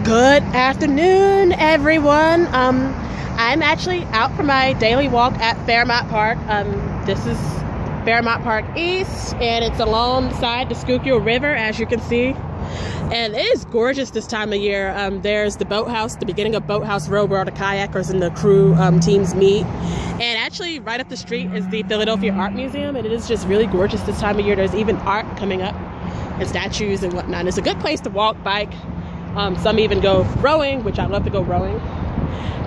Good afternoon, everyone. I'm actually out for my daily walk at Fairmont Park. This is Fairmont Park East, and it's alongside the Schuylkill River, as you can see. And it is gorgeous this time of year. There's the boathouse, the beginning of Boathouse Road, where all the kayakers and the crew teams meet. And actually, right up the street is the Philadelphia Art Museum, and it is just really gorgeous this time of year. There's even art coming up and statues and whatnot. It's a good place to walk, bike. Some even go rowing, which I love to go rowing.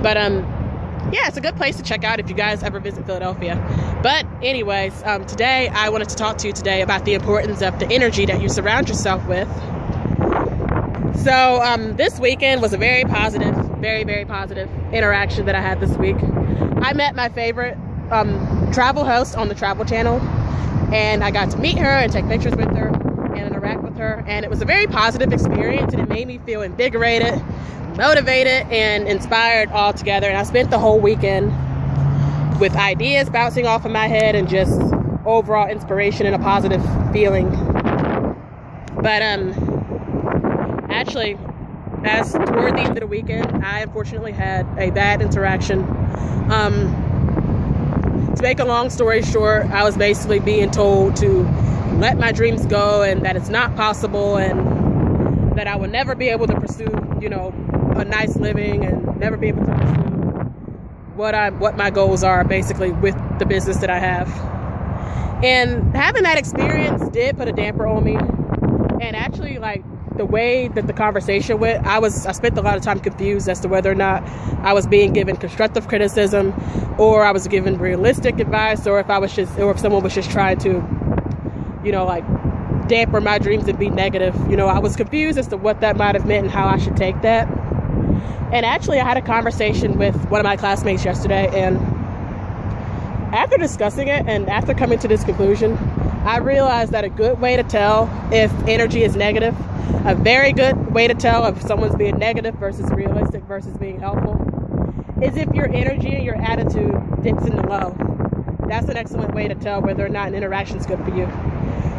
But yeah, it's a good place to check out if you guys ever visit Philadelphia. But anyways, today I wanted to talk to you today about the importance of the energy that you surround yourself with. So this weekend was a very positive, very positive interaction that I had this week. I met my favorite travel host on the Travel Channel, and I got to meet her and take pictures with her and interact with her, and it was a very positive experience, and it made me feel invigorated, motivated, and inspired all together. And I spent the whole weekend with ideas bouncing off of my head and just overall inspiration and a positive feeling. But actually, as toward the end of the weekend, I unfortunately had a bad interaction. To make a long story short, I was basically being told to let my dreams go, and that it's not possible, and that I would never be able to pursue, a nice living, and never be able to pursue what my goals are, basically, with the business that I have. And having that experience did put a damper on me. And actually, the way that the conversation went, I spent a lot of time confused as to whether or not I was being given constructive criticism, or I was given realistic advice, or if someone was just trying to, damper my dreams and be negative. I was confused as to what that might have meant and how I should take that. And actually, I had a conversation with one of my classmates yesterday, and after discussing it and after coming to this conclusion, I realized that a good way to tell if energy is negative, a very good way to tell if someone's being negative versus realistic versus being helpful, is if your energy and your attitude dips in the low. That's an excellent way to tell whether or not an interaction is good for you.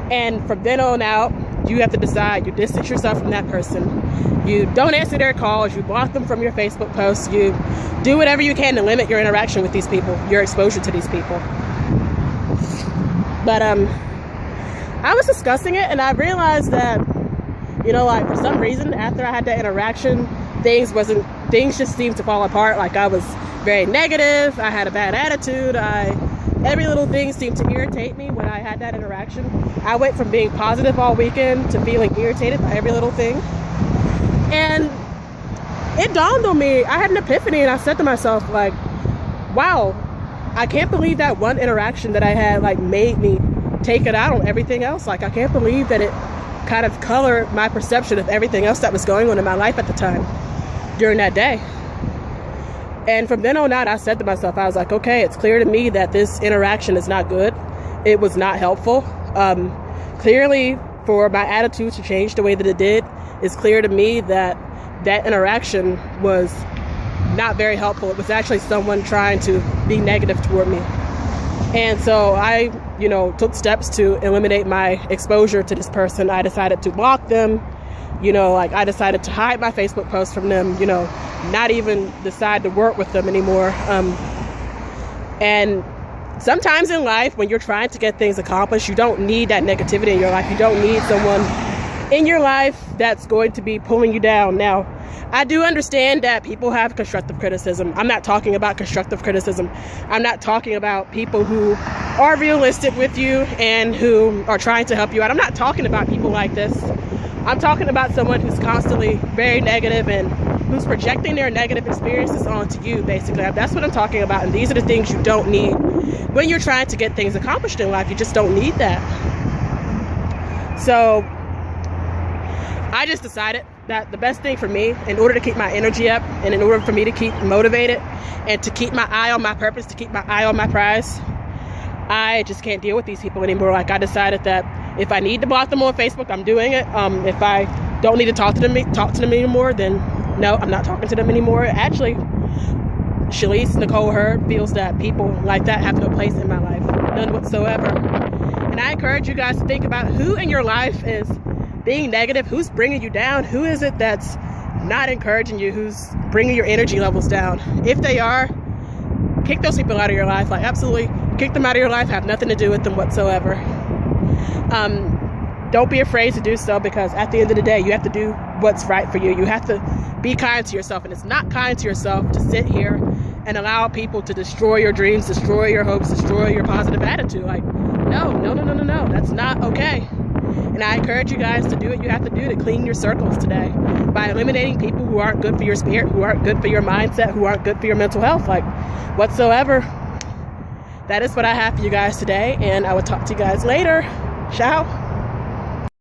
And from then on out, you have to decide. You distance yourself from that person. You don't answer their calls. You block them from your Facebook posts. You do whatever you can to limit your interaction with these people, your exposure to these people. But I was discussing it, and I realized that, for some reason, after I had that interaction, things just seemed to fall apart. I was very negative. I had a bad attitude. Every little thing seemed to irritate me when I had that interaction. I went from being positive all weekend to feeling irritated by every little thing. And it dawned on me, I had an epiphany, and I said to myself, wow, I can't believe that one interaction that I had, made me take it out on everything else. I can't believe that it kind of colored my perception of everything else that was going on in my life at the time during that day. And from then on out, I said to myself, I was like, okay, it's clear to me that this interaction is not good. It was not helpful. Clearly, for my attitude to change the way that it did, it's clear to me that that interaction was not very helpful. It was actually someone trying to be negative toward me. And so I, took steps to eliminate my exposure to this person. I decided to block them. I decided to hide my Facebook posts from them, not even decide to work with them anymore. And sometimes in life, when you're trying to get things accomplished, you don't need that negativity in your life. You don't need someone in your life that's going to be pulling you down. Now, I do understand that people have constructive criticism. I'm not talking about constructive criticism. I'm not talking about people who are realistic with you and who are trying to help you out. I'm not talking about people like this. I'm talking about someone who's constantly very negative and who's projecting their negative experiences onto you, basically. That's what I'm talking about. And these are the things you don't need when you're trying to get things accomplished in life. You just don't need that. So I just decided that the best thing for me, in order to keep my energy up, and in order for me to keep motivated, and to keep my eye on my purpose, to keep my eye on my prize, I just can't deal with these people anymore. I decided that if I need to block them on Facebook, I'm doing it. If I don't need to talk to them anymore, then no, I'm not talking to them anymore. Actually, Shalise Nicole Hurd feels that people like that have no place in my life, none whatsoever. And I encourage you guys to think about who in your life is being negative, who's bringing you down, who is it that's not encouraging you, who's bringing your energy levels down. If they are, kick those people out of your life. Like, absolutely kick them out of your life. Have nothing to do with them whatsoever. Don't be afraid to do so, because at the end of the day, you have to do what's right for you. You have to be kind to yourself, and it's not kind to yourself to sit here and allow people to destroy your dreams, destroy your hopes, destroy your positive attitude. Like, no, that's not okay. And I encourage you guys to do what you have to do to clean your circles today by eliminating people who aren't good for your spirit, who aren't good for your mindset, who aren't good for your mental health, like whatsoever. That is what I have for you guys today, and I will talk to you guys later. Ciao.